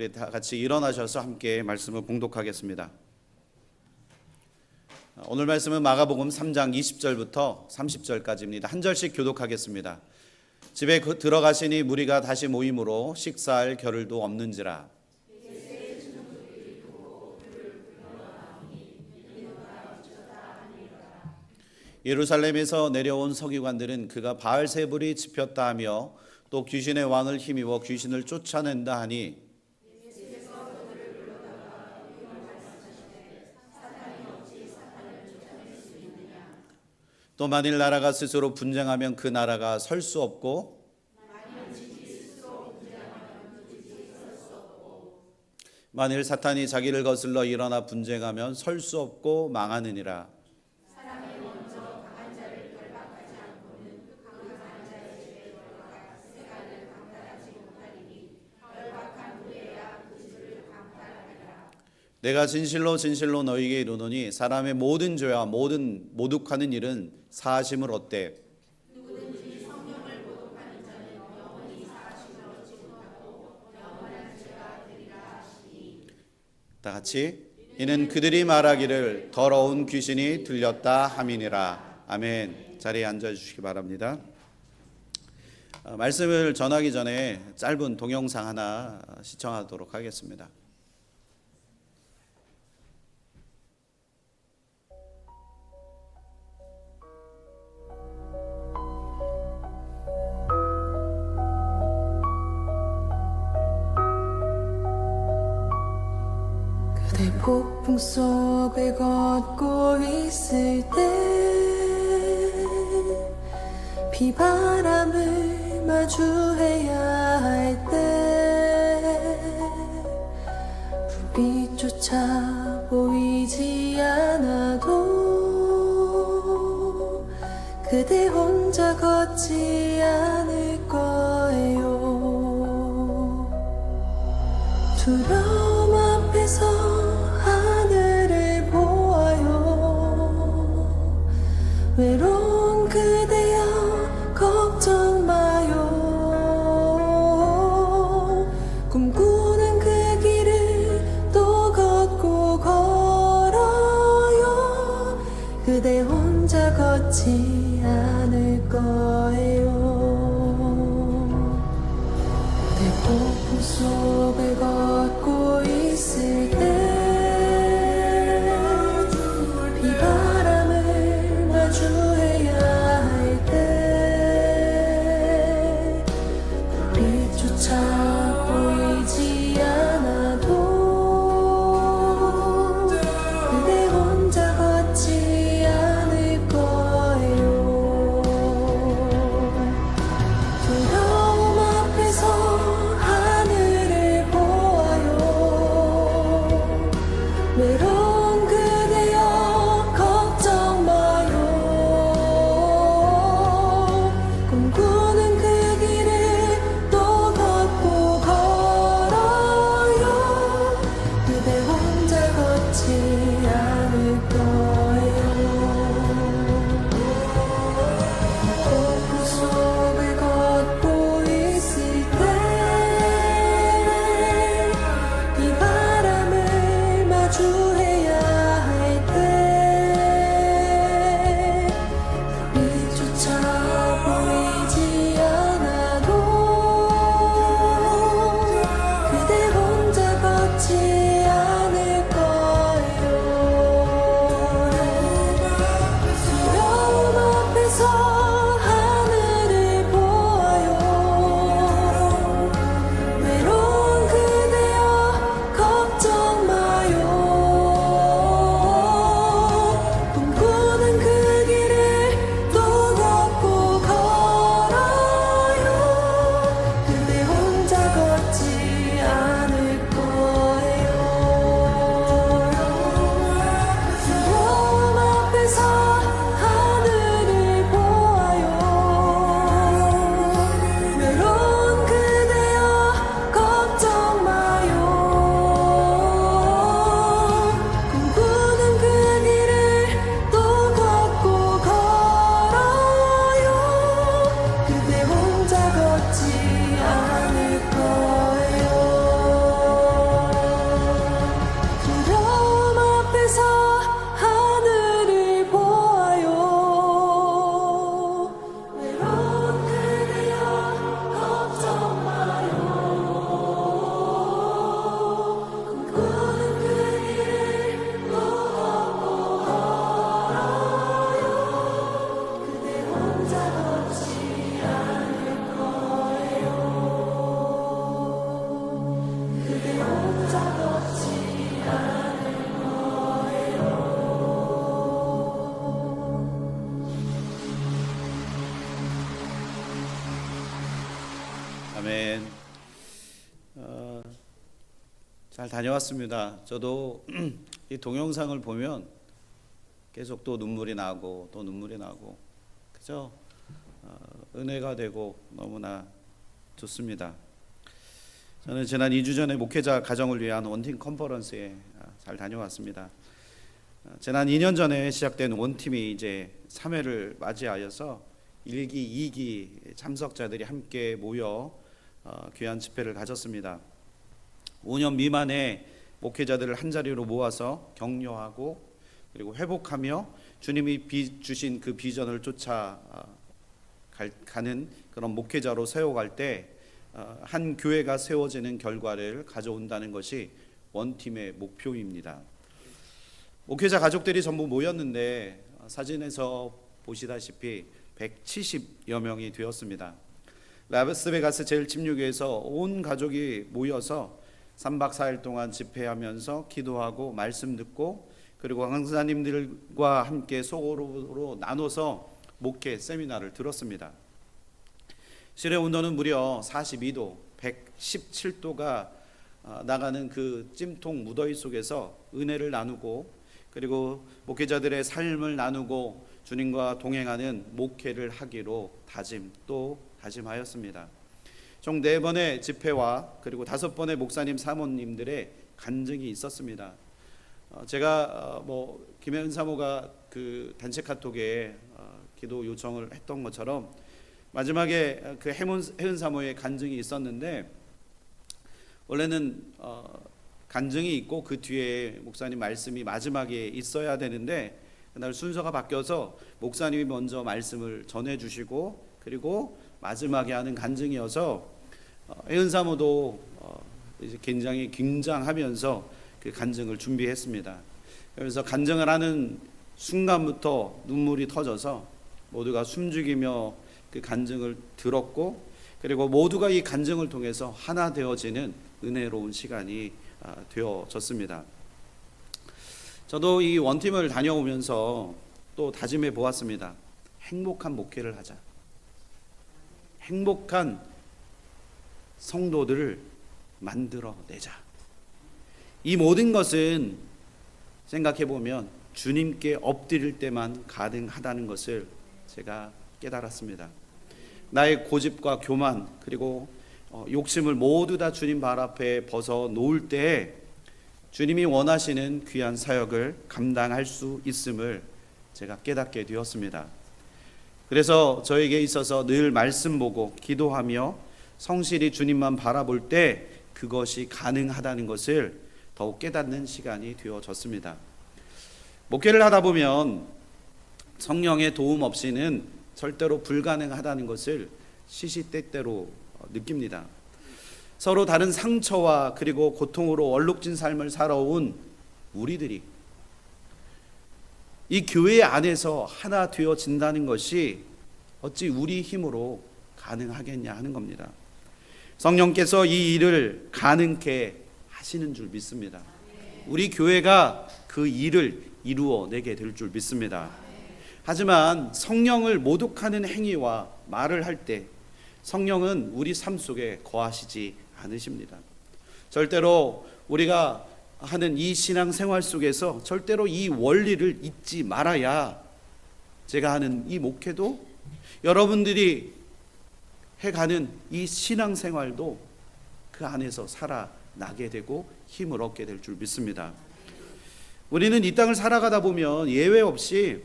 우리 다 같이 일어나셔서 함께 말씀을 봉독하겠습니다. 오늘 말씀은 마가복음 3장 20절부터 30절까지입니다. 한 절씩 교독하겠습니다. 집에 들어가시니 무리가 다시 모임으로 식사할 겨를도 없는지라. 예루살렘에서 내려온 서기관들은 그가 바알세불이 집혔다 하며 또 귀신의 왕을 힘입어 귀신을 쫓아낸다 하니 또 만일 나라가 스스로 분쟁하면 그 나라가 설 수 없고 만일 사탄이 자기를 거슬러 일어나 분쟁하면 설 수 없고 망하느니라. 내가 진실로 진실로 너희에게 이르노니 사람의 모든 죄와 모든 모독하는 일은 사하심을 얻되 누구든지 성령을 모독하는 자는 영원히 사하심을 얻지 못하고 영원한 죄가 되리라 하시니. 다 같이 이는 그들이 말하기를 더러운 귀신이 들렸다 함이니라. 아멘. 자리에 앉아 주시기 바랍니다. 말씀을 전하기 전에 짧은 동영상 하나 시청하도록 하겠습니다. 폭풍 속을 걷고 있을 때 비바람을 마주해야 할 때 불빛조차 보이지 않아도 그대 혼자 걷지 않을 거예요. 두려움 앞에서 하늘을 보아요. 외로운 그대여 걱정 마요. 꿈꾸는 그 길을 또 걷고 걸어요. 그대 혼자 걷지 않을 거예요. 내 폭풍 속을 걷고 있을 때 잘 다녀왔습니다. 저도 이 동영상을 보면 계속 또 눈물이 나고 또 눈물이 나고 그죠? 은혜가 되고 너무나 좋습니다. 저는 지난 2주 전에 목회자 가정을 위한 원팀 컨퍼런스에 잘 다녀왔습니다. 지난 2년 전에 시작된 원팀이 이제 3회를 맞이하여서 1기, 2기 참석자들이 함께 모여 귀한 집회를 가졌습니다. 5년 미만의 목회자들을 한자리로 모아서 격려하고 그리고 회복하며 주님이 주신 그 비전을 쫓아가는 그런 목회자로 세워갈 때 한 교회가 세워지는 결과를 가져온다는 것이 원팀의 목표입니다. 목회자 가족들이 전부 모였는데 사진에서 보시다시피 170여 명이 되었습니다. 라스베가스 제1침략교에서 온 가족이 모여서 3박 4일 동안 집회하면서 기도하고 말씀 듣고 그리고 강사님들과 함께 소그룹으로 나눠서 목회 세미나를 들었습니다. 실외 온도는 무려 42도, 117도가 나가는 그 찜통 무더위 속에서 은혜를 나누고 그리고 목회자들의 삶을 나누고 주님과 동행하는 목회를 하기로 다짐하였습니다. 총 4번의 집회와 그리고 5번의 목사님 사모님들의 간증이 있었습니다. 제가 김혜은 사모가 그 단체 카톡에 기도 요청을 했던 것처럼 마지막에 그 혜은 사모의 간증이 있었는데 원래는 간증이 있고 그 뒤에 목사님 말씀이 마지막에 있어야 되는데 그날 순서가 바뀌어서 목사님이 먼저 말씀을 전해주시고 그리고 마지막에 하는 간증이어서 혜은 사모도 이제 굉장히 긴장하면서 그 간증을 준비했습니다. 그래서 간증을 하는 순간부터 눈물이 터져서 모두가 숨죽이며 그 간증을 들었고 그리고 모두가 이 간증을 통해서 하나 되어지는 은혜로운 시간이 되어졌습니다. 저도 이 원팀을 다녀오면서 또 다짐해 보았습니다. 행복한 목회를 하자. 행복한 성도들을 만들어내자. 이 모든 것은 생각해 보면 주님께 엎드릴 때만 가능하다는 것을 제가 깨달았습니다. 나의 고집과 교만 그리고 욕심을 모두 다 주님 발 앞에 벗어 놓을 때 주님이 원하시는 귀한 사역을 감당할 수 있음을 제가 깨닫게 되었습니다. 그래서 저에게 있어서 늘 말씀 보고 기도하며 성실히 주님만 바라볼 때 그것이 가능하다는 것을 더욱 깨닫는 시간이 되어졌습니다. 목회를 하다 보면 성령의 도움 없이는 절대로 불가능하다는 것을 시시때때로 느낍니다. 서로 다른 상처와 그리고 고통으로 얼룩진 삶을 살아온 우리들이 이 교회 안에서 하나 되어진다는 것이 어찌 우리 힘으로 가능하겠냐 하는 겁니다. 성령께서 이 일을 가능케 하시는 줄 믿습니다. 우리 교회가 그 일을 이루어내게 될 줄 믿습니다. 하지만 성령을 모독하는 행위와 말을 할 때 성령은 우리 삶 속에 거하시지 않으십니다. 절대로 우리가 하는 이 신앙생활 속에서 절대로 이 원리를 잊지 말아야 제가 하는 이 목회도 여러분들이 해가는 이 신앙생활도 그 안에서 살아나게 되고 힘을 얻게 될 줄 믿습니다. 우리는 이 땅을 살아가다 보면 예외 없이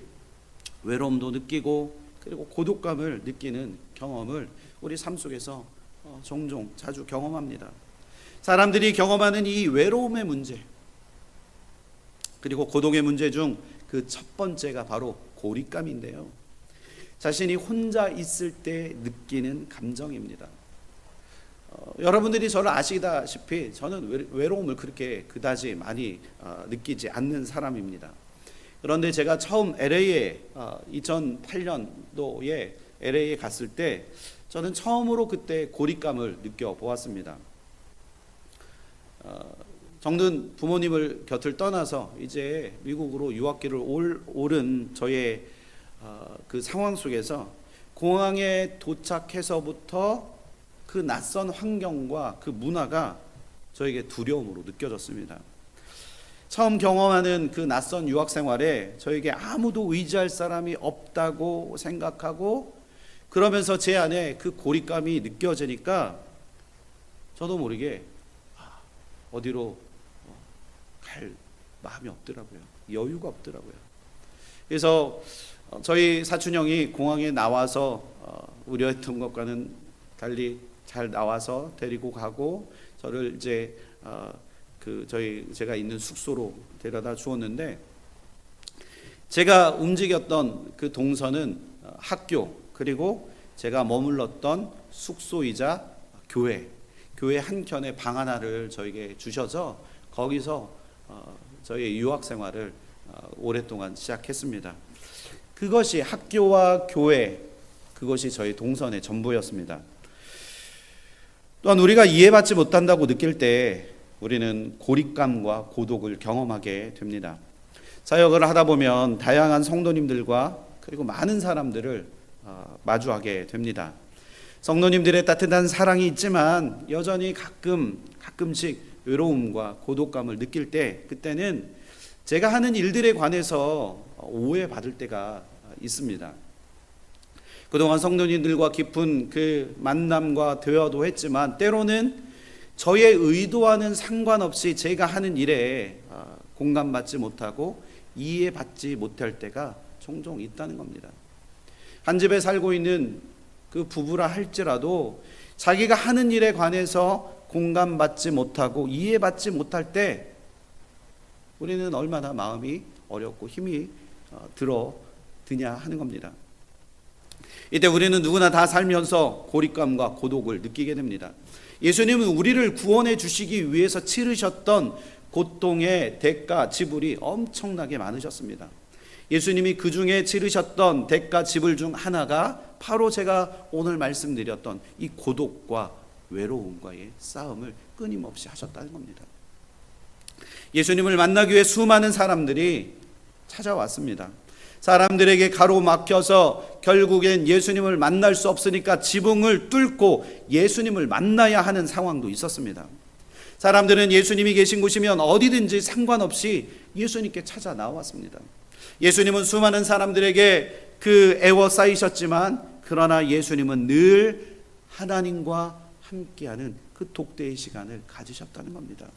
외로움도 느끼고 그리고 고독감을 느끼는 경험을 우리 삶 속에서 종종 자주 경험합니다. 사람들이 경험하는 이 외로움의 문제 그리고 고독의 문제 중 그 첫 번째가 바로 고립감인데요. 자신이 혼자 있을 때 느끼는 감정입니다. 여러분들이 저를 아시다시피 저는 외로움을 그렇게 그다지 많이 느끼지 않는 사람입니다. 그런데 제가 처음 LA에 2008년도에 LA에 갔을 때 저는 처음으로 그때 고립감을 느껴보았습니다. 정든 부모님을 곁을 떠나서 이제 미국으로 유학길을 오른 저의 그 상황 속에서 공항에 도착해서부터 그 낯선 환경과 그 문화가 저에게 두려움으로 느껴졌습니다. 처음 경험하는 그 낯선 유학 생활에 저에게 아무도 의지할 사람이 없다고 생각하고, 그러면서 제 안에 그 고립감이 느껴지니까 저도 모르게 어디로 갈 마음이 없더라고요. 여유가 없더라고요. 그래서 저희 사촌 형이 공항에 나와서 우려했던 것과는 달리 잘 나와서 데리고 가고, 저를 이제 제가 있는 숙소로 데려다 주었는데, 제가 움직였던 그 동선은 학교, 그리고 제가 머물렀던 숙소이자 교회 한켠에 방 하나를 저에게 주셔서 거기서 저희의 유학 생활을 오랫동안 시작했습니다. 그것이 학교와 교회, 그것이 저희 동선의 전부였습니다. 또한 우리가 이해받지 못한다고 느낄 때 우리는 고립감과 고독을 경험하게 됩니다. 사역을 하다 보면 다양한 성도님들과 그리고 많은 사람들을 마주하게 됩니다. 성도님들의 따뜻한 사랑이 있지만 여전히 가끔씩 외로움과 고독감을 느낄 때, 그때는 제가 하는 일들에 관해서 오해받을 때가 있습니다. 그동안 성도님들과 깊은 그 만남과 대화도 했지만, 때로는 저의 의도와는 상관없이 제가 하는 일에 공감받지 못하고 이해받지 못할 때가 종종 있다는 겁니다. 한 집에 살고 있는 그 부부라 할지라도 자기가 하는 일에 관해서 공감받지 못하고 이해받지 못할 때 우리는 얼마나 마음이 어렵고 힘이 드냐 하는 겁니다. 이때 우리는 누구나 다 살면서 고립감과 고독을 느끼게 됩니다. 예수님은 우리를 구원해 주시기 위해서 치르셨던 고통의 대가 지불이 엄청나게 많으셨습니다. 예수님이 그 중에 치르셨던 대가 지불 중 하나가 바로 제가 오늘 말씀드렸던 이 고독과 외로움과의 싸움을 끊임없이 하셨다는 겁니다. 예수님을 만나기 위해 수많은 사람들이 찾아왔습니다. 사람들에게 가로막혀서 결국엔 예수님을 만날 수 없으니까 지붕을 뚫고 예수님을 만나야 하는 상황도 있었습니다. 사람들은 예수님이 계신 곳이면 어디든지 상관없이 예수님께 찾아 나왔습니다. 예수님은 수많은 사람들에게 그 애워싸이셨지만, 그러나 예수님은 늘 하나님과 함께하는 그 독대의 시간을 가지셨다는 겁니다.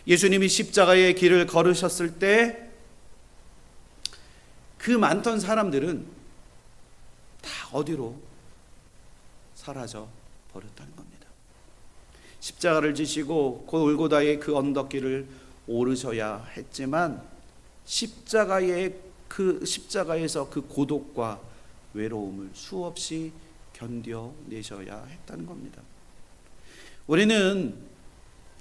예수님이 십자가의 길을 걸으셨을 때 그 많던 사람들은 다 어디로 사라져 버렸다는 겁니다. 십자가를 지시고 골고다의 그 언덕길을 오르셔야 했지만, 십자가에서 그 고독과 외로움을 수없이 견뎌내셔야 했다는 겁니다. 우리는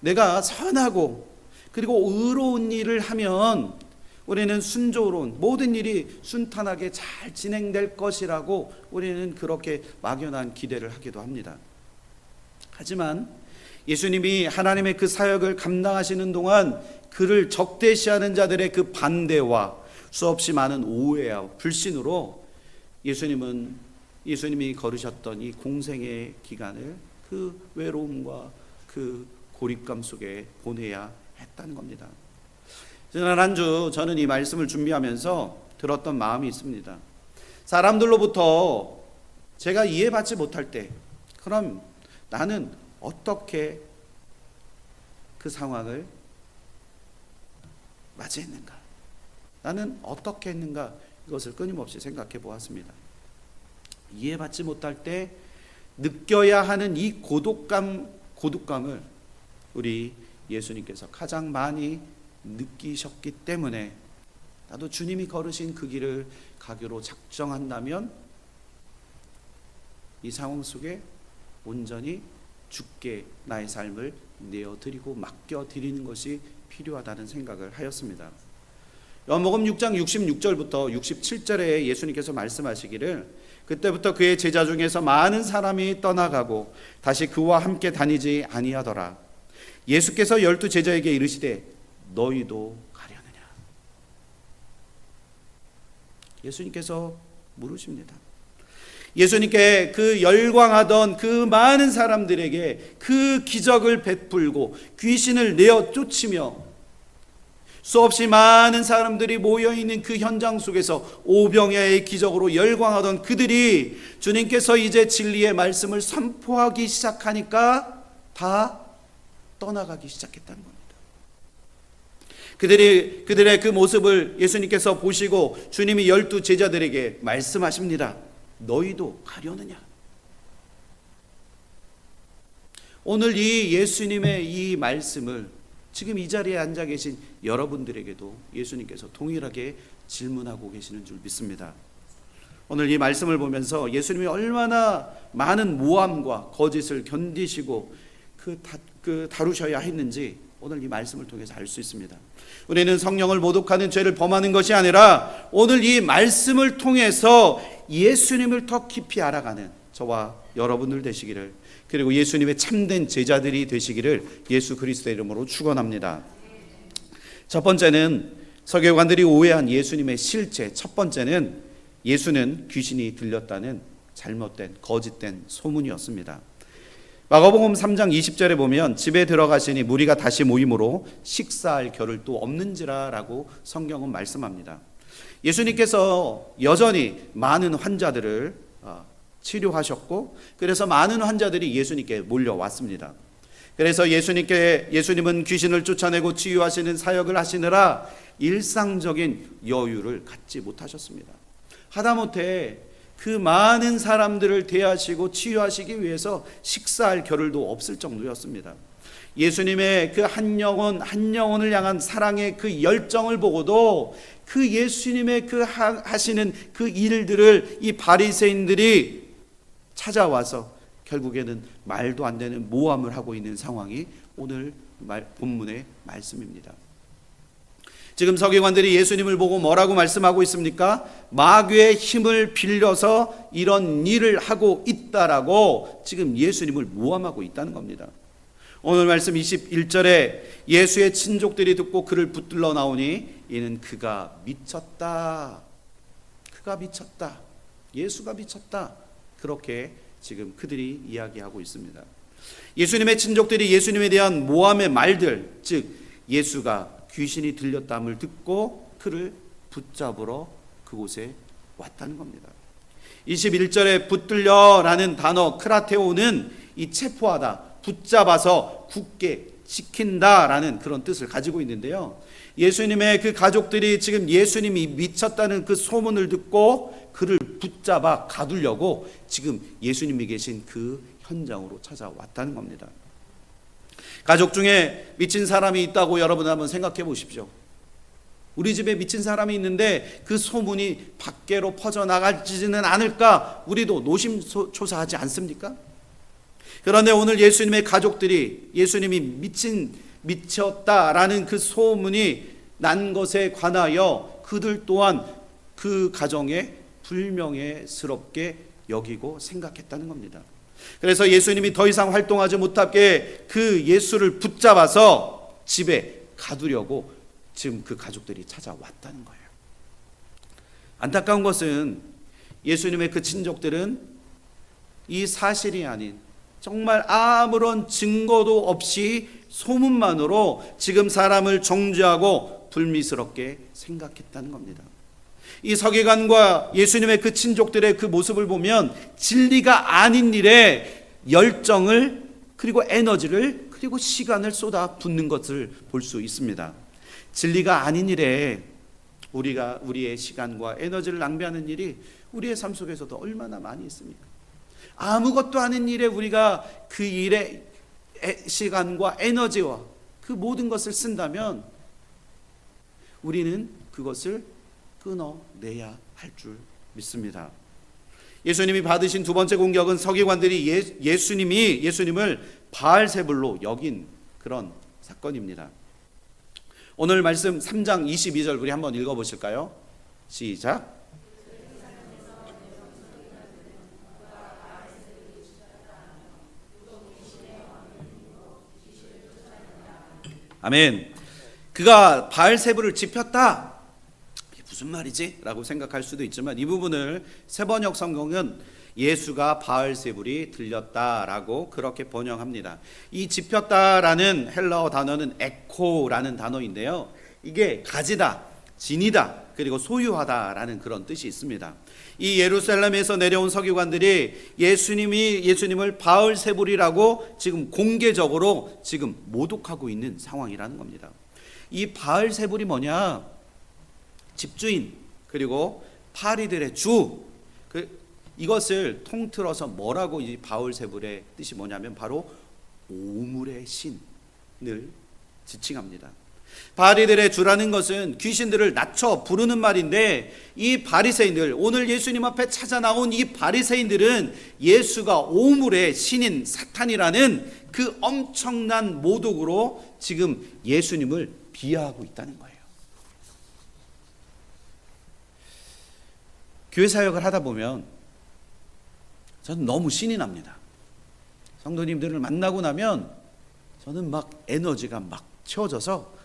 내가 선하고 그리고 의로운 일을 하면 우리는 순조로운 모든 일이 순탄하게 잘 진행될 것이라고 우리는 그렇게 막연한 기대를 하기도 합니다. 하지만 예수님이 하나님의 그 사역을 감당하시는 동안 그를 적대시하는 자들의 그 반대와 수없이 많은 오해와 불신으로 예수님이 걸으셨던 이 공생의 기간을 그 외로움과 그 고립감 속에 보내야 했다는 겁니다. 지난 한 주 저는 이 말씀을 준비하면서 들었던 마음이 있습니다. 사람들로부터 제가 이해받지 못할 때, 그럼 나는 어떻게 그 상황을 맞이했는가? 나는 어떻게 했는가? 이것을 끊임없이 생각해 보았습니다. 이해받지 못할 때 느껴야 하는 이 고독감을 우리 예수님께서 가장 많이 느끼셨기 때문에, 나도 주님이 걸으신 그 길을 가기로 작정한다면 이 상황 속에 온전히 주께 나의 삶을 내어드리고 맡겨드리는 것이 필요하다는 생각을 하였습니다. 요한복음 6장 66절부터 67절에 예수님께서 말씀하시기를, 그때부터 그의 제자 중에서 많은 사람이 떠나가고 다시 그와 함께 다니지 아니하더라. 예수께서 12 제자에게 이르시되 너희도 가려느냐? 예수님께서 물으십니다. 예수님께 그 열광하던 그 많은 사람들에게 그 기적을 베풀고 귀신을 내어 쫓으며 수없이 많은 사람들이 모여있는 그 현장 속에서 오병이어의 기적으로 열광하던 그들이 주님께서 이제 진리의 말씀을 선포하기 시작하니까 다 떠나가기 시작했다는 겁니다. 그들의 그 모습을 예수님께서 보시고 주님이 12 제자들에게 말씀하십니다. 너희도 가려느냐? 오늘 이 예수님의 이 말씀을 지금 이 자리에 앉아 계신 여러분들에게도 예수님께서 동일하게 질문하고 계시는 줄 믿습니다. 오늘 이 말씀을 보면서 예수님이 얼마나 많은 모함과 거짓을 견디시고 다루셔야 했는지 오늘 이 말씀을 통해서 알 수 있습니다. 우리는 성령을 모독하는 죄를 범하는 것이 아니라 오늘 이 말씀을 통해서 예수님을 더 깊이 알아가는 저와 여러분들 되시기를, 그리고 예수님의 참된 제자들이 되시기를 예수 그리스도의 이름으로 축원합니다. 첫 번째는 서기관들이 오해한 예수님의 실체. 첫 번째는 예수는 귀신이 들렸다는 잘못된 거짓된 소문이었습니다. 마가복음 3장 20절에 보면 집에 들어가시니 무리가 다시 모임으로 식사할 겨를 또 없는지라 라고 성경은 말씀합니다. 예수님께서 여전히 많은 환자들을 치료하셨고, 그래서 많은 환자들이 예수님께 몰려왔습니다. 그래서 예수님은 귀신을 쫓아내고 치유하시는 사역을 하시느라 일상적인 여유를 갖지 못하셨습니다. 하다못해 그 많은 사람들을 대하시고 치유하시기 위해서 식사할 겨를도 없을 정도였습니다. 예수님의 그 한 영혼을 향한 사랑의 그 열정을 보고도 그 예수님의 그 하시는 그 일들을 이 바리새인들이 찾아와서 결국에는 말도 안 되는 모함을 하고 있는 상황이 오늘 본문의 말씀입니다. 지금 서기관들이 예수님을 보고 뭐라고 말씀하고 있습니까? 마귀의 힘을 빌려서 이런 일을 하고 있다라고 지금 예수님을 모함하고 있다는 겁니다. 오늘 말씀 21절에 예수의 친족들이 듣고 그를 붙들러 나오니 이는 그가 미쳤다. 그가 미쳤다. 예수가 미쳤다. 그렇게 지금 그들이 이야기하고 있습니다. 예수님의 친족들이 예수님에 대한 모함의 말들, 즉 예수가 귀신이 들렸담을 듣고 그를 붙잡으러 그곳에 왔다는 겁니다. 21절에 붙들려라는 단어 크라테오는 이 체포하다, 붙잡아서 굳게 지킨다라는 그런 뜻을 가지고 있는데요. 예수님의 그 가족들이 지금 예수님이 미쳤다는 그 소문을 듣고 그를 붙잡아 가두려고 지금 예수님이 계신 그 현장으로 찾아왔다는 겁니다. 가족 중에 미친 사람이 있다고 여러분 한번 생각해 보십시오. 우리 집에 미친 사람이 있는데 그 소문이 밖으로 퍼져나가지는 않을까 우리도 노심초사하지 않습니까? 그런데 오늘 예수님의 가족들이 예수님이 미쳤다라는 그 소문이 난 것에 관하여 그들 또한 그 가정에 불명예스럽게 여기고 생각했다는 겁니다. 그래서 예수님이 더 이상 활동하지 못하게 그 예수를 붙잡아서 집에 가두려고 지금 그 가족들이 찾아왔다는 거예요. 안타까운 것은 예수님의 그 친족들은 이 사실이 아닌 정말 아무런 증거도 없이 소문만으로 지금 사람을 정죄하고 불미스럽게 생각했다는 겁니다. 이 서기관과 예수님의 그 친족들의 그 모습을 보면 진리가 아닌 일에 열정을 그리고 에너지를 그리고 시간을 쏟아 붓는 것을 볼 수 있습니다. 진리가 아닌 일에 우리의 시간과 에너지를 낭비하는 일이 우리의 삶 속에서도 얼마나 많이 있습니까? 아무것도 아닌 일에 우리가 그 일에 시간과 에너지와 그 모든 것을 쓴다면 우리는 그것을 끊어내야 할 줄 믿습니다. 예수님이 받으신 두 번째 공격은 서기관들이 예수님을 바알세불로 여긴 그런 사건입니다. 오늘 말씀 3장 22절 우리 한번 읽어보실까요? 시작. 아멘. 그가 바알세불을 지폈다. 무슨 말이지? 라고 생각할 수도 있지만 이 부분을 세번역 성경은 예수가 바알세불이 들렸다라고 그렇게 번역합니다. 이 짚혔다라는 헬라어 단어는 에코라는 단어인데요. 이게 가지다, 지니다, 그리고 소유하다라는 그런 뜻이 있습니다. 이 예루살렘에서 내려온 서기관들이 예수님을 바알세불이라고 지금 공개적으로 지금 모독하고 있는 상황이라는 겁니다. 이 바알세불이 뭐냐? 집주인, 그리고 파리들의 주. 이것을 통틀어서 뭐라고 이 바알세불의 뜻이 뭐냐면 바로 오물의 신을 지칭합니다. 바리들의 주라는 것은 귀신들을 낮춰 부르는 말인데, 이 바리새인들, 오늘 예수님 앞에 찾아 나온 이 바리새인들은 예수가 오물의 신인 사탄이라는 그 엄청난 모독으로 지금 예수님을 비하하고 있다는 거예요. 교회 사역을 하다 보면 저는 너무 신이 납니다. 성도님들을 만나고 나면 저는 막 에너지가 막 채워져서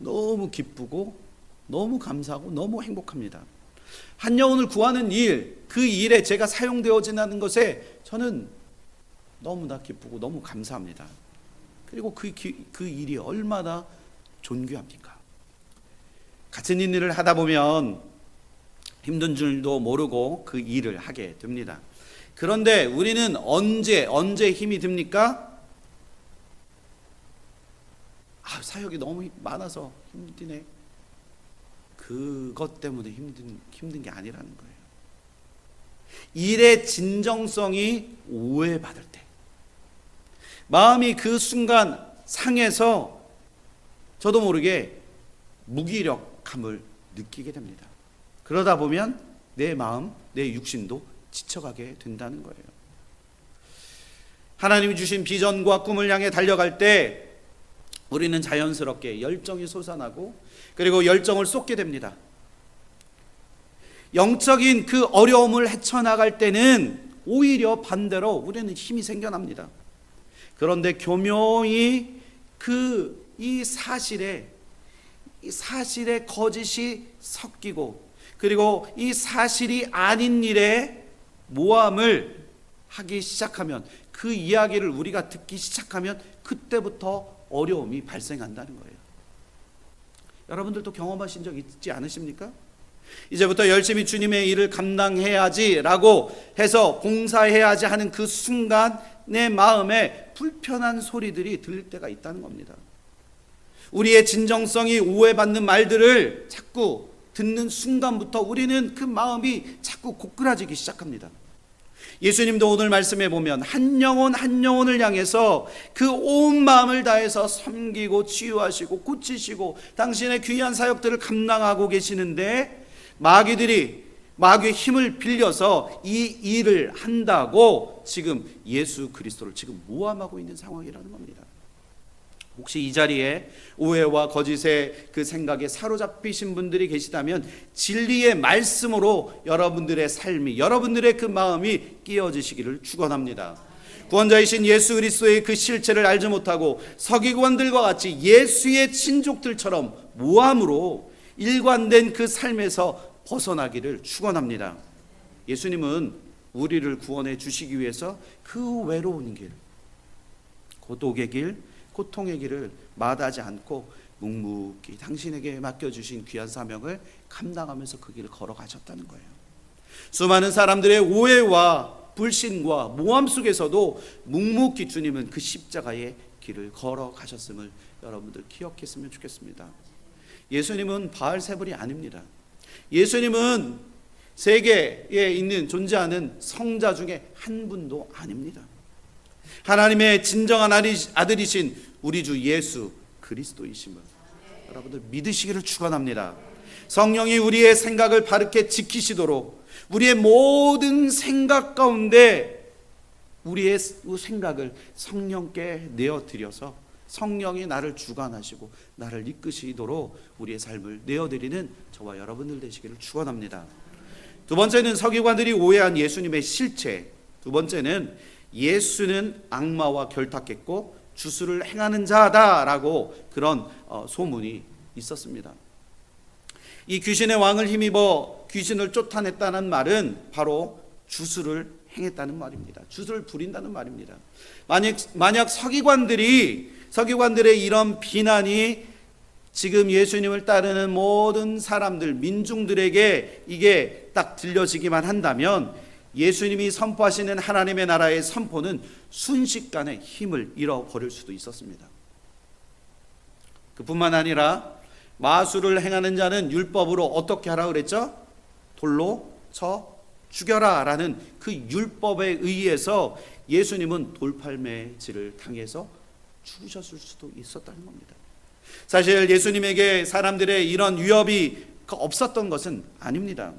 너무 기쁘고 너무 감사하고 너무 행복합니다. 한 영혼을 구하는 일, 그 일에 제가 사용되어지는 것에 저는 너무나 기쁘고 너무 감사합니다. 그리고 그 일이 얼마나 존귀합니까? 같은 일을 하다 보면 힘든 줄도 모르고 그 일을 하게 됩니다. 그런데 우리는 언제 힘이 듭니까? 사역이 너무 많아서 힘드네. 그것 때문에 힘든 게 아니라는 거예요. 일의 진정성이 오해받을 때, 마음이 그 순간 상해서 저도 모르게 무기력함을 느끼게 됩니다. 그러다 보면 내 마음, 내 육신도 지쳐가게 된다는 거예요. 하나님이 주신 비전과 꿈을 향해 달려갈 때 우리는 자연스럽게 열정이 솟아나고, 그리고 열정을 쏟게 됩니다. 영적인 그 어려움을 헤쳐나갈 때는 오히려 반대로 우리는 힘이 생겨납니다. 그런데 교묘히 이 사실에 거짓이 섞이고, 그리고 이 사실이 아닌 일에 모함을 하기 시작하면, 그 이야기를 우리가 듣기 시작하면 그때부터 어려움이 발생한다는 거예요. 여러분들도 경험하신 적 있지 않으십니까? 이제부터 열심히 주님의 일을 감당해야지라고 해서 봉사해야지 하는 그 순간 내 마음에 불편한 소리들이 들릴 때가 있다는 겁니다. 우리의 진정성이 오해받는 말들을 자꾸 듣는 순간부터 우리는 그 마음이 자꾸 고꾸라지기 시작합니다. 예수님도 오늘 말씀해 보면 한 영혼을 향해서 그 온 마음을 다해서 섬기고 치유하시고 고치시고 당신의 귀한 사역들을 감당하고 계시는데, 마귀의 힘을 빌려서 이 일을 한다고 지금 예수 그리스도를 지금 모함하고 있는 상황이라는 겁니다. 혹시 이 자리에 오해와 거짓의 그 생각에 사로잡히신 분들이 계시다면 진리의 말씀으로 여러분들의 삶이, 여러분들의 그 마음이 깨어지시기를 축원합니다. 구원자이신 예수 그리스도의 그 실체를 알지 못하고 서기관들과 같이 예수의 친족들처럼 모함으로 일관된 그 삶에서 벗어나기를 축원합니다. 예수님은 우리를 구원해 주시기 위해서 그 외로운 길, 고독의 길, 고통의 길을 마다하지 않고 묵묵히 당신에게 맡겨주신 귀한 사명을 감당하면서 그 길을 걸어가셨다는 거예요. 수많은 사람들의 오해와 불신과 모함 속에서도 묵묵히 주님은 그 십자가의 길을 걸어가셨음을 여러분들 기억했으면 좋겠습니다. 예수님은 바알세불이 아닙니다. 예수님은 세계에 존재하는 성자 중에 한 분도 아닙니다. 하나님의 진정한 아들이신 우리 주 예수 그리스도이심을 여러분들 믿으시기를 축원합니다. 성령이 우리의 생각을 바르게 지키시도록 우리의 모든 생각 가운데 우리의 생각을 성령께 내어드려서 성령이 나를 주관하시고 나를 이끄시도록 우리의 삶을 내어드리는 저와 여러분들 되시기를 축원합니다. 두 번째는 서기관들이 오해한 예수님의 실체. 두 번째는 예수는 악마와 결탁했고 주술을 행하는 자다라고 그런 소문이 있었습니다. 이 귀신의 왕을 힘입어 귀신을 쫓아냈다는 말은 바로 주술을 행했다는 말입니다. 슛을 부린다는 말입니다. 만약 서기관들의 이런 비난이 지금 예수님을 따르는 모든 사람들, 민중들에게 이게 딱 들려지기만 한다면 예수님이 선포하시는 하나님의 나라의 선포는 순식간에 힘을 잃어버릴 수도 있었습니다. 그뿐만 아니라 마술을 행하는 자는 율법으로 어떻게 하라 그랬죠? 돌로 쳐 죽여라 라는 그 율법에 의해서 예수님은 돌팔매질을 당해서 죽으셨을 수도 있었다는 겁니다. 사실 예수님에게 사람들의 이런 위협이 없었던 것은 아닙니다.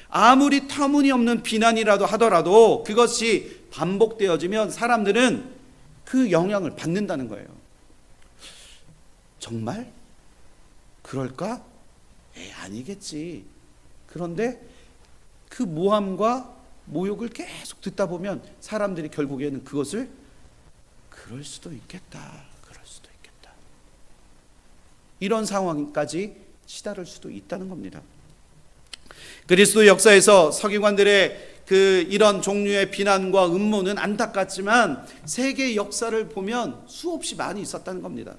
아무리 터무니없는 비난이라도 하더라도 그것이 반복되어지면 사람들은 그 영향을 받는다는 거예요. 정말? 그럴까? 아니겠지. 그런데 그 모함과 모욕을 계속 듣다 보면 사람들이 결국에는 그것을 그럴 수도 있겠다. 이런 상황까지 치달을 수도 있다는 겁니다. 그리스도 역사에서 서기관들의 이런 종류의 비난과 음모는 안타깝지만 세계 역사를 보면 수없이 많이 있었다는 겁니다.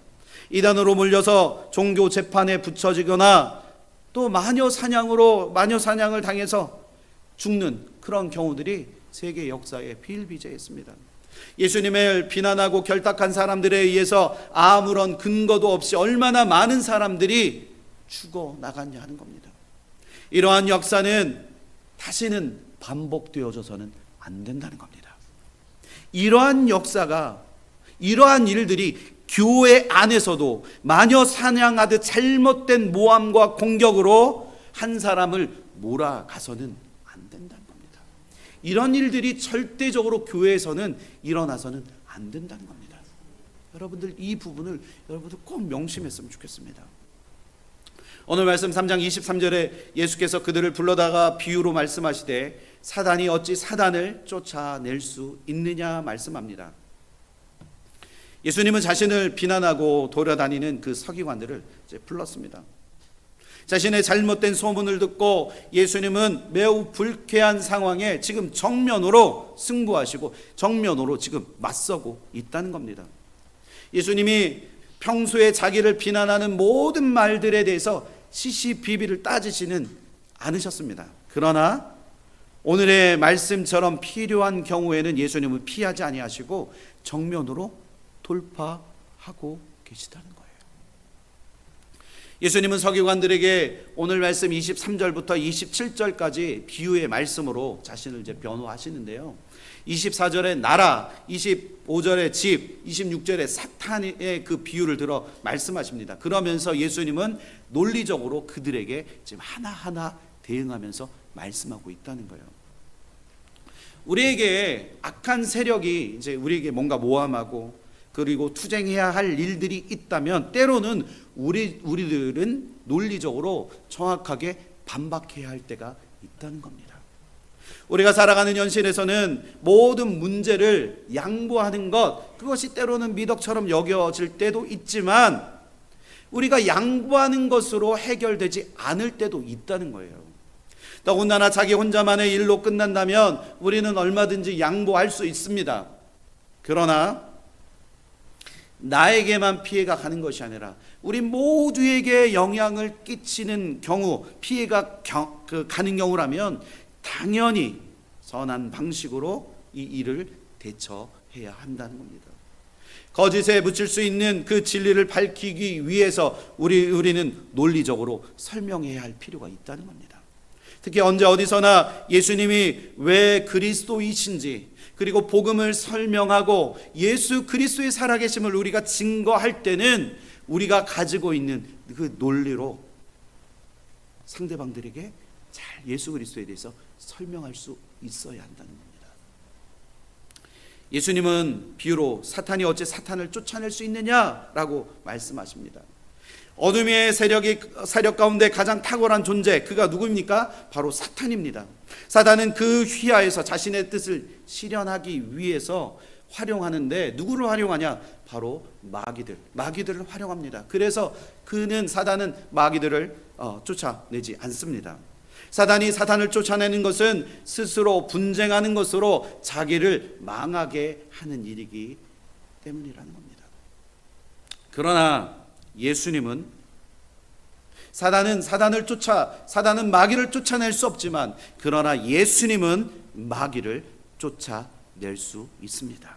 이단으로 몰려서 종교 재판에 붙여지거나 또 마녀 사냥을 당해서 죽는 그런 경우들이 세계 역사에 비일비재했습니다. 예수님을 비난하고 결탁한 사람들에 의해서 아무런 근거도 없이 얼마나 많은 사람들이 죽어 나갔냐 하는 겁니다. 이러한 역사는 다시는 반복되어져서는 안 된다는 겁니다. 이러한 일들이 교회 안에서도 마녀 사냥하듯 잘못된 모함과 공격으로 한 사람을 몰아가서는 안 된다는 겁니다. 이런 일들이 절대적으로 교회에서는 일어나서는 안 된다는 겁니다. 여러분들 이 부분을 여러분들 꼭 명심했으면 좋겠습니다. 오늘 말씀 3장 23절에 예수께서 그들을 불러다가 비유로 말씀하시되 사단이 어찌 사단을 쫓아낼 수 있느냐 말씀합니다. 예수님은 자신을 비난하고 돌아다니는 그 서기관들을 이제 불렀습니다. 자신의 잘못된 소문을 듣고 예수님은 매우 불쾌한 상황에 지금 정면으로 승부하시고 정면으로 지금 맞서고 있다는 겁니다. 예수님이 평소에 자기를 비난하는 모든 말들에 대해서 시시비비를 따지지는 않으셨습니다. 그러나 오늘의 말씀처럼 필요한 경우에는 예수님은 피하지 아니하시고 정면으로 돌파하고 계시다는 거예요. 예수님은 서기관들에게 오늘 말씀 23절부터 27절까지 비유의 말씀으로 자신을 이제 변호하시는데요. 24절에 나라, 25절에 집, 26절에 사탄의 그 비유를 들어 말씀하십니다. 그러면서 예수님은 논리적으로 그들에게 지금 하나하나 대응하면서 말씀하고 있다는 거예요. 우리에게 악한 세력이 이제 우리에게 뭔가 모함하고 그리고 투쟁해야 할 일들이 있다면 때로는 우리들은 논리적으로 정확하게 반박해야 할 때가 있다는 겁니다. 우리가 살아가는 현실에서는 모든 문제를 양보하는 것, 그것이 때로는 미덕처럼 여겨질 때도 있지만 우리가 양보하는 것으로 해결되지 않을 때도 있다는 거예요. 더군다나 자기 혼자만의 일로 끝난다면 우리는 얼마든지 양보할 수 있습니다. 그러나 나에게만 피해가 가는 것이 아니라 우리 모두에게 영향을 끼치는 경우, 피해가 가는 경우라면 당연히 선한 방식으로 이 일을 대처해야 한다는 겁니다. 거짓에 묻힐 수 있는 그 진리를 밝히기 위해서 우리는 논리적으로 설명해야 할 필요가 있다는 겁니다. 특히 언제 어디서나 예수님이 왜 그리스도이신지 그리고 복음을 설명하고 예수 그리스도의 살아계심을 우리가 증거할 때는 우리가 가지고 있는 그 논리로 상대방들에게 잘 예수 그리스도에 대해서 설명할 수 있어야 한다는 겁니다. 예수님은 비유로 사탄이 어찌 사탄을 쫓아낼 수 있느냐라고 말씀하십니다. 어둠의 세력 가운데 가장 탁월한 존재, 그가 누구입니까? 바로 사탄입니다. 사탄은 그 휘하에서 자신의 뜻을 실현하기 위해서 활용하는데 누구를 활용하냐? 바로 마귀들을 활용합니다. 그래서 사단은 마귀들을 쫓아내지 않습니다. 사단이 사탄을 쫓아내는 것은 스스로 분쟁하는 것으로 자기를 망하게 하는 일이기 때문이라는 겁니다. 그러나 예수님은 사단은 마귀를 쫓아낼 수 없지만, 그러나 예수님은 마귀를 쫓아낼 수 있습니다.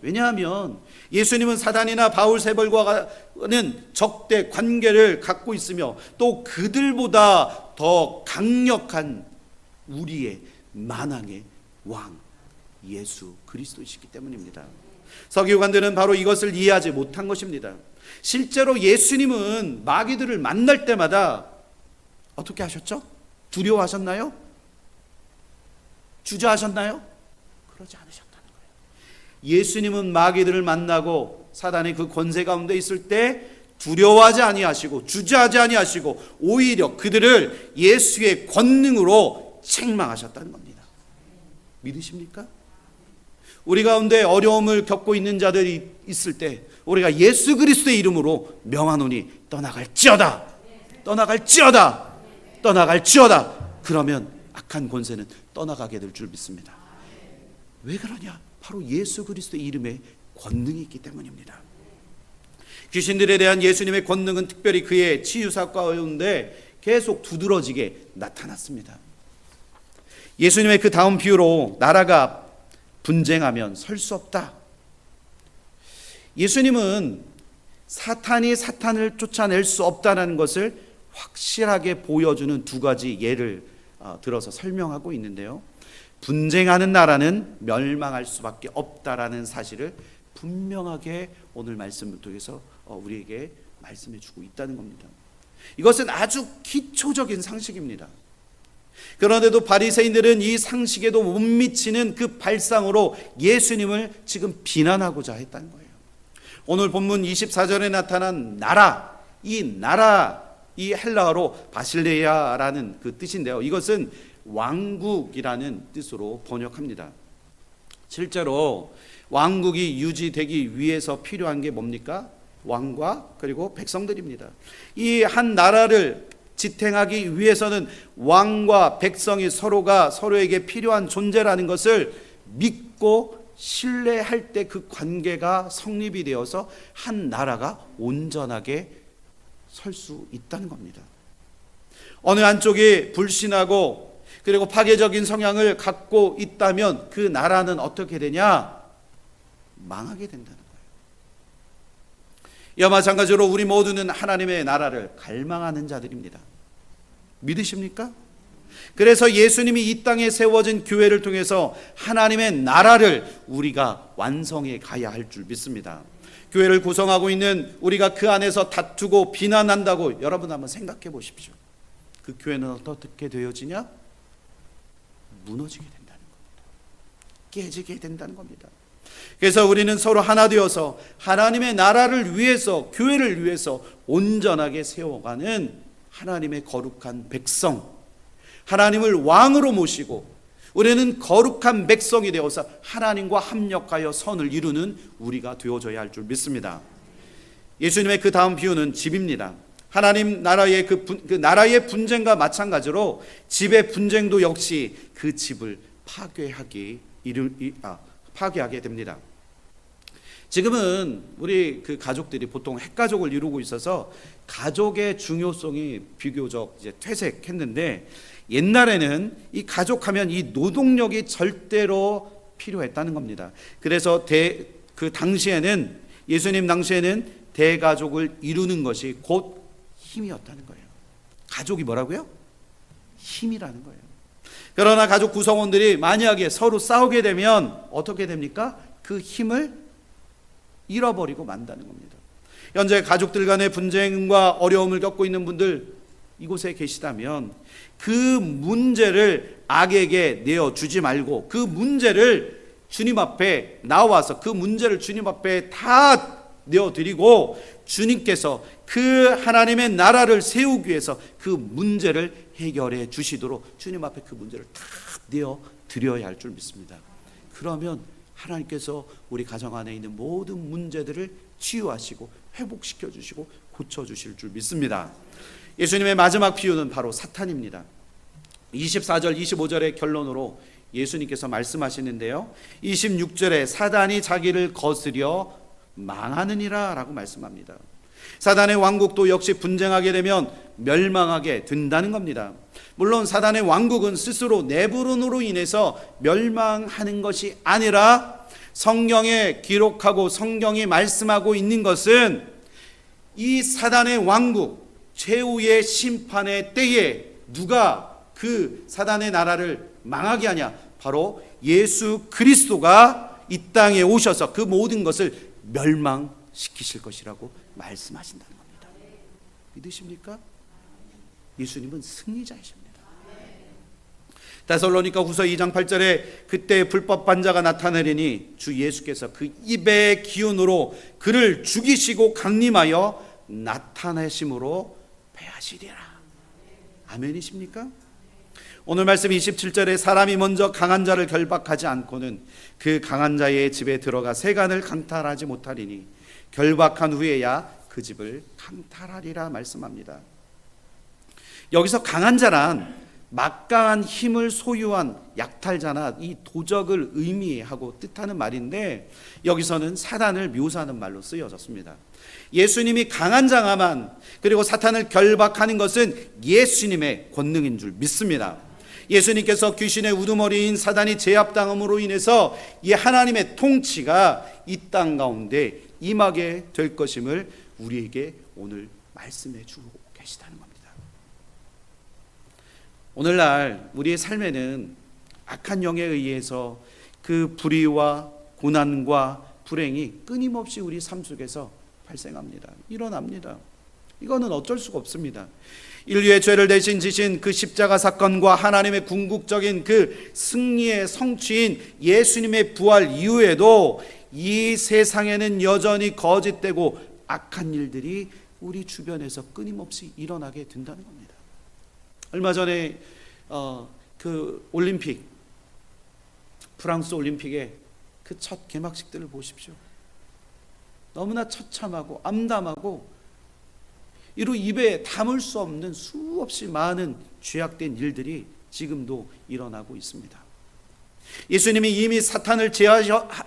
왜냐하면 예수님은 사단이나 바울 세벌과는 적대 관계를 갖고 있으며, 또 그들보다 더 강력한 우리의 만왕의 왕 예수 그리스도이시기 때문입니다. 서기관들은 바로 이것을 이해하지 못한 것입니다. 실제로 예수님은 마귀들을 만날 때마다 어떻게 하셨죠? 두려워하셨나요? 주저하셨나요? 그러지 않으셨다는 거예요. 예수님은 마귀들을 만나고 사단의 그 권세 가운데 있을 때 두려워하지 아니하시고 주저하지 아니하시고 오히려 그들을 예수의 권능으로 책망하셨다는 겁니다. 믿으십니까? 우리 가운데 어려움을 겪고 있는 자들이 있을 때 우리가 예수 그리스도의 이름으로 명하노니 떠나갈지어다, 떠나갈지어다, 떠나갈지어다. 그러면 악한 권세는 떠나가게 될 줄 믿습니다. 왜 그러냐? 바로 예수 그리스도의 이름에 권능이 있기 때문입니다. 귀신들에 대한 예수님의 권능은 특별히 그의 치유사 가운데 계속 두드러지게 나타났습니다. 예수님의 그 다음 비유로 나라가 분쟁하면 설 수 없다. 예수님은 사탄이 사탄을 쫓아낼 수 없다는 것을 확실하게 보여주는 두 가지 예를 들어서 설명하고 있는데요. 분쟁하는 나라는 멸망할 수밖에 없다라는 사실을 분명하게 오늘 말씀을 통해서 우리에게 말씀해 주고 있다는 겁니다. 이것은 아주 기초적인 상식입니다. 그런데도 바리새인들은 이 상식에도 못 미치는 그 발상으로 예수님을 지금 비난하고자 했다는 거예요. 오늘 본문 24절에 나타난 나라, 이 헬라어로 바실레아라는 그 뜻인데요. 이것은 왕국이라는 뜻으로 번역합니다. 실제로 왕국이 유지되기 위해서 필요한 게 뭡니까? 왕과 그리고 백성들입니다. 이 한 나라를 지탱하기 위해서는 왕과 백성이 서로가 서로에게 필요한 존재라는 것을 믿고 신뢰할 때 그 관계가 성립이 되어서 한 나라가 온전하게 설 수 있다는 겁니다. 어느 한쪽이 불신하고 그리고 파괴적인 성향을 갖고 있다면 그 나라는 어떻게 되냐? 망하게 된다는 거예요. 이와 마찬가지로 우리 모두는 하나님의 나라를 갈망하는 자들입니다. 믿으십니까? 그래서 예수님이 이 땅에 세워진 교회를 통해서 하나님의 나라를 우리가 완성해 가야 할 줄 믿습니다. 교회를 구성하고 있는 우리가 그 안에서 다투고 비난한다고 여러분 한번 생각해 보십시오. 그 교회는 어떻게 되어지냐? 무너지게 된다는 겁니다. 깨지게 된다는 겁니다. 그래서 우리는 서로 하나 되어서 하나님의 나라를 위해서, 교회를 위해서 온전하게 세워가는 하나님의 거룩한 백성, 하나님을 왕으로 모시고 우리는 거룩한 백성이 되어서 하나님과 합력하여 선을 이루는 우리가 되어져야 할 줄 믿습니다. 예수님의 그 다음 비유는 집입니다. 하나님 나라의 그 나라의 분쟁과 마찬가지로 집의 분쟁도 역시 그 집을 파괴하게 됩니다. 지금은 우리 그 가족들이 보통 핵가족을 이루고 있어서 가족의 중요성이 비교적 이제 퇴색했는데, 옛날에는 이 가족하면 이 노동력이 절대로 필요했다는 겁니다. 그래서 그 당시에는, 예수님 당시에는 대가족을 이루는 것이 곧 힘이었다는 거예요. 가족이 뭐라고요? 힘이라는 거예요. 그러나 가족 구성원들이 만약에 서로 싸우게 되면 어떻게 됩니까? 그 힘을 잃어버리고 만다는 겁니다. 현재 가족들 간의 분쟁과 어려움을 겪고 있는 분들 이곳에 계시다면 그 문제를 악에게 내어주지 말고 그 문제를 주님 앞에 나와서 그 문제를 주님 앞에 다 내어드리고 주님께서 그 하나님의 나라를 세우기 위해서 그 문제를 해결해 주시도록 주님 앞에 그 문제를 다 내어드려야 할 줄 믿습니다. 그러면 하나님께서 우리 가정 안에 있는 모든 문제들을 치유하시고 회복시켜 주시고 고쳐 주실 줄 믿습니다. 예수님의 마지막 비유는 바로 사탄입니다. 24절 25절의 결론으로 예수님께서 말씀하시는데요, 26절에 사단이 자기를 거스려 망하느니라 라고 말씀합니다. 사단의 왕국도 역시 분쟁하게 되면 멸망하게 된다는 겁니다. 물론 사단의 왕국은 스스로 내부론으로 인해서 멸망하는 것이 아니라 성경에 기록하고 성경이 말씀하고 있는 것은 이 사단의 왕국 최후의 심판의 때에 누가 그 사단의 나라를 망하게 하냐? 바로 예수 그리스도가 이 땅에 오셔서 그 모든 것을 멸망시키실 것이라고 말씀하신다는 겁니다. 믿으십니까? 예수님은 승리자이십니다. 데살로니가 후서 2장 8절에 그때 불법 반자가 나타내리니 주 예수께서 그 입의 기운으로 그를 죽이시고 강림하여 나타내심으로 패하시리라. 아멘이십니까? 오늘 말씀 27절에 사람이 먼저 강한 자를 결박하지 않고는 그 강한 자의 집에 들어가 세간을 강탈하지 못하리니 결박한 후에야 그 집을 강탈하리라 말씀합니다. 여기서 강한 자란 막강한 힘을 소유한 약탈자나 이 도적을 의미하고 뜻하는 말인데, 여기서는 사단을 묘사하는 말로 쓰여졌습니다. 예수님이 강한 자만, 그리고 사탄을 결박하는 것은 예수님의 권능인 줄 믿습니다. 예수님께서 귀신의 우두머리인 사단이 제압당함으로 인해서 이 하나님의 통치가 이 땅 가운데 임하게 될 것임을 우리에게 오늘 말씀해 주고 계시다는 겁니다. 오늘날 우리의 삶에는 악한 영에 의해서 그 불의와 고난과 불행이 끊임없이 우리 삶 속에서 발생합니다. 일어납니다. 이거는 어쩔 수가 없습니다. 인류의 죄를 대신 지신 그 십자가 사건과 하나님의 궁극적인 그 승리의 성취인 예수님의 부활 이후에도 이 세상에는 여전히 거짓되고 악한 일들이 우리 주변에서 끊임없이 일어나게 된다는 겁니다. 얼마 전에 그 올림픽, 프랑스 올림픽의 그 첫 개막식들을 보십시오. 너무나 처참하고 암담하고 이로 입에 담을 수 없는 수없이 많은 죄악된 일들이 지금도 일어나고 있습니다. 예수님이 이미 사탄을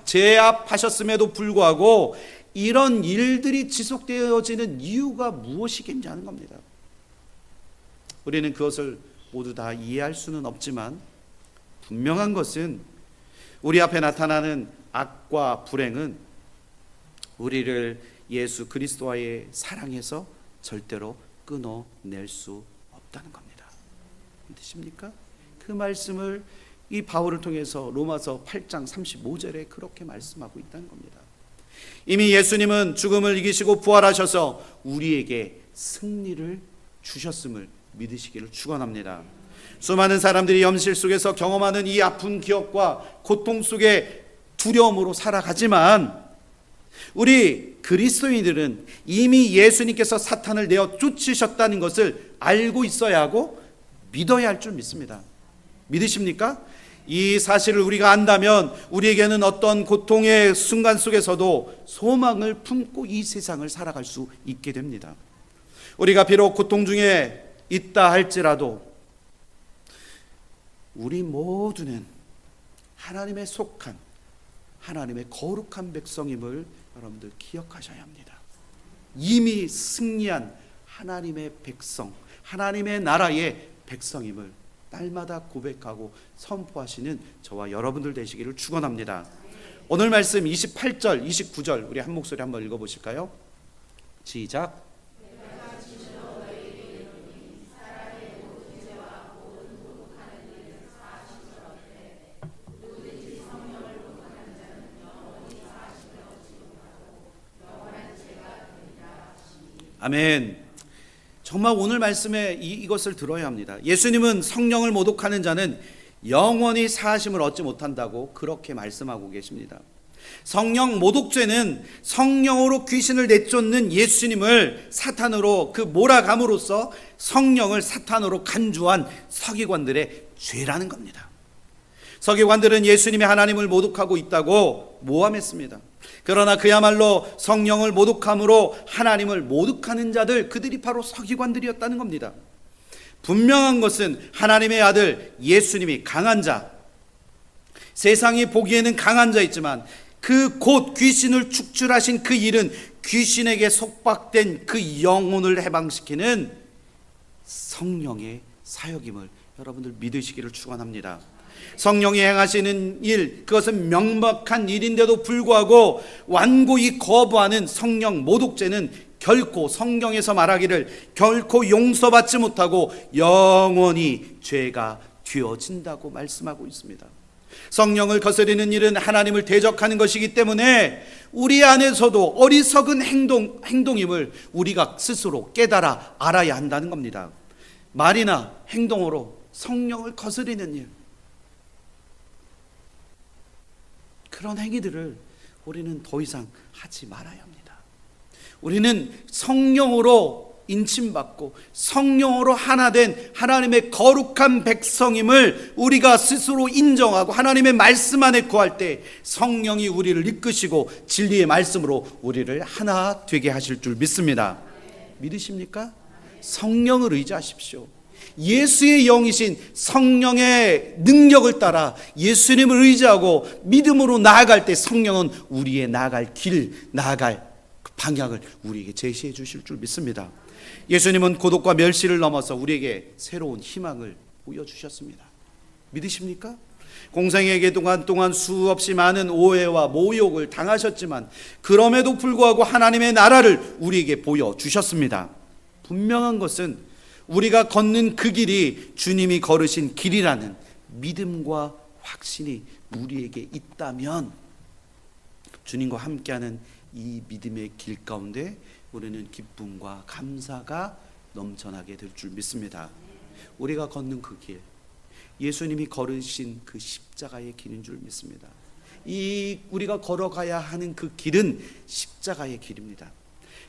제압하셨음에도 불구하고 이런 일들이 지속되어지는 이유가 무엇이겠는지 하는 겁니다. 우리는 그것을 모두 다 이해할 수는 없지만 분명한 것은 우리 앞에 나타나는 악과 불행은 우리를 예수 그리스도와의 사랑에서 절대로 끊어낼 수 없다는 겁니다. 믿으십니까? 그 말씀을 이 바울을 통해서 로마서 8장 35절에 그렇게 말씀하고 있다는 겁니다. 이미 예수님은 죽음을 이기시고 부활하셔서 우리에게 승리를 주셨음을 믿으시기를 축원합니다. 수많은 사람들이 염실 속에서 경험하는 이 아픈 기억과 고통 속에 두려움으로 살아가지만 우리 그리스도인들은 이미 예수님께서 사탄을 내어 쫓으셨다는 것을 알고 있어야 하고 믿어야 할 줄 믿습니다. 믿으십니까? 이 사실을 우리가 안다면 우리에게는 어떤 고통의 순간 속에서도 소망을 품고 이 세상을 살아갈 수 있게 됩니다. 우리가 비록 고통 중에 있다 할지라도 우리 모두는 하나님의 속한 하나님의 거룩한 백성임을 여러분들 기억하셔야 합니다. 이미 승리한 하나님의 백성, 하나님의 나라의 백성임을 날마다 고백하고 선포하시는 저와 여러분들 되시기를 축원합니다. 오늘 말씀 28절, 29절 우리 한 목소리 한번 읽어보실까요? 시작. 아멘. 정말 오늘 말씀에 이것을 들어야 합니다. 예수님은 성령을 모독하는 자는 영원히 사하심을 얻지 못한다고 그렇게 말씀하고 계십니다. 성령 모독죄는 성령으로 귀신을 내쫓는 예수님을 사탄으로 그 몰아감으로써 성령을 사탄으로 간주한 서기관들의 죄라는 겁니다. 서기관들은 예수님이 하나님을 모독하고 있다고 모함했습니다. 그러나 그야말로 성령을 모독함으로 하나님을 모독하는 자들, 그들이 바로 서기관들이었다는 겁니다. 분명한 것은 하나님의 아들 예수님이 강한 자, 세상이 보기에는 강한 자이지만 그 곧 귀신을 축출하신 그 일은 귀신에게 속박된 그 영혼을 해방시키는 성령의 사역임을 여러분들 믿으시기를 축원합니다. 성령이 행하시는 일, 그것은 명백한 일인데도 불구하고 완고히 거부하는 성령 모독죄는 결코 성경에서 말하기를 결코 용서받지 못하고 영원히 죄가 되어진다고 말씀하고 있습니다. 성령을 거스르는 일은 하나님을 대적하는 것이기 때문에 우리 안에서도 어리석은 행동임을 우리가 스스로 깨달아 알아야 한다는 겁니다. 말이나 행동으로 성령을 거스르는 일, 그런 행위들을 우리는 더 이상 하지 말아야 합니다. 우리는 성령으로 인침받고 성령으로 하나 된 하나님의 거룩한 백성임을 우리가 스스로 인정하고 하나님의 말씀 안에 구할 때 성령이 우리를 이끄시고 진리의 말씀으로 우리를 하나 되게 하실 줄 믿습니다. 믿으십니까? 성령을 의지하십시오. 예수의 영이신 성령의 능력을 따라 예수님을 의지하고 믿음으로 나아갈 때 성령은 우리의 나아갈 길, 나아갈 그 방향을 우리에게 제시해 주실 줄 믿습니다. 예수님은 고독과 멸시를 넘어서 우리에게 새로운 희망을 보여주셨습니다. 믿으십니까? 공생애계 동안 수없이 많은 오해와 모욕을 당하셨지만 그럼에도 불구하고 하나님의 나라를 우리에게 보여주셨습니다. 분명한 것은 우리가 걷는 그 길이 주님이 걸으신 길이라는 믿음과 확신이 우리에게 있다면 주님과 함께하는 이 믿음의 길 가운데 우리는 기쁨과 감사가 넘쳐나게 될 줄 믿습니다. 우리가 걷는 그 길, 예수님이 걸으신 그 십자가의 길인 줄 믿습니다. 이 우리가 걸어가야 하는 그 길은 십자가의 길입니다.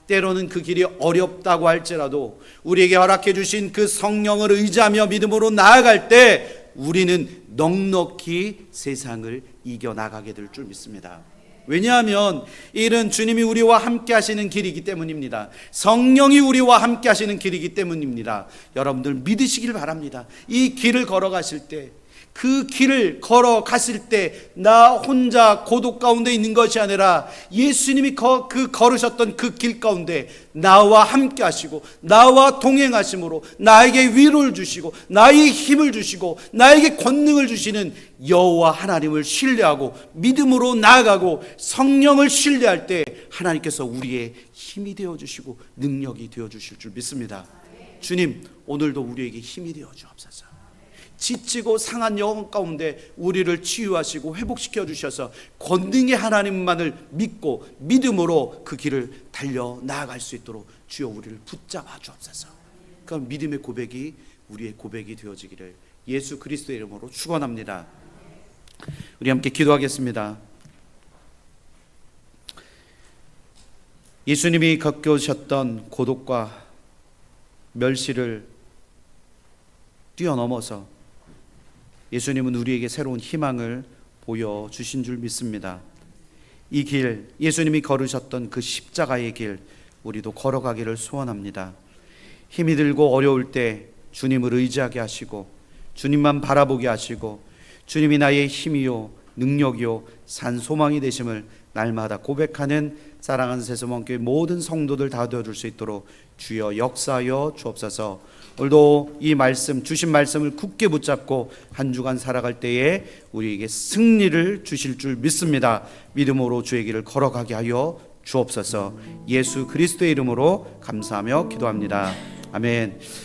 때로는 그 길이 어렵다고 할지라도 우리에게 허락해 주신 그 성령을 의지하며 믿음으로 나아갈 때 우리는 넉넉히 세상을 이겨나가게 될 줄 믿습니다. 왜냐하면 이 일은 주님이 우리와 함께 하시는 길이기 때문입니다. 성령이 우리와 함께 하시는 길이기 때문입니다. 여러분들 믿으시길 바랍니다. 이 길을 걸어가실 때, 그 길을 걸어갔을 때 나 혼자 고독 가운데 있는 것이 아니라 예수님이 걸으셨던 그 길 가운데 나와 함께 하시고 나와 동행하심으로 나에게 위로를 주시고 나의 힘을 주시고 나에게 권능을 주시는 여호와 하나님을 신뢰하고 믿음으로 나아가고 성령을 신뢰할 때 하나님께서 우리의 힘이 되어주시고 능력이 되어주실 줄 믿습니다. 주님, 오늘도 우리에게 힘이 되어 주옵소서. 지치고 상한 영혼 가운데 우리를 치유하시고 회복시켜 주셔서 권능의 하나님만을 믿고 믿음으로 그 길을 달려 나아갈 수 있도록 주여 우리를 붙잡아 주옵소서. 그 믿음의 고백이 우리의 고백이 되어지기를 예수 그리스도의 이름으로 축원합니다. 우리 함께 기도하겠습니다. 예수님이 겪으셨던 고독과 멸시를 뛰어넘어서 예수님은 우리에게 새로운 희망을 보여주신 줄 믿습니다. 이 길, 예수님이 걸으셨던 그 십자가의 길, 우리도 걸어가기를 소원합니다. 힘이 들고 어려울 때 주님을 의지하게 하시고 주님만 바라보게 하시고 주님이 나의 힘이요 능력이요 산 소망이 되심을 날마다 고백하는 사랑하는 세서원교회 모든 성도들 다 되어줄 수 있도록 주여 역사하여 주옵소서. 오늘도 이 말씀 주신 말씀을 굳게 붙잡고 한 주간 살아갈 때에 우리에게 승리를 주실 줄 믿습니다. 믿음으로 주의 길을 걸어가게 하여 주옵소서. 예수 그리스도의 이름으로 감사하며 기도합니다. 아멘.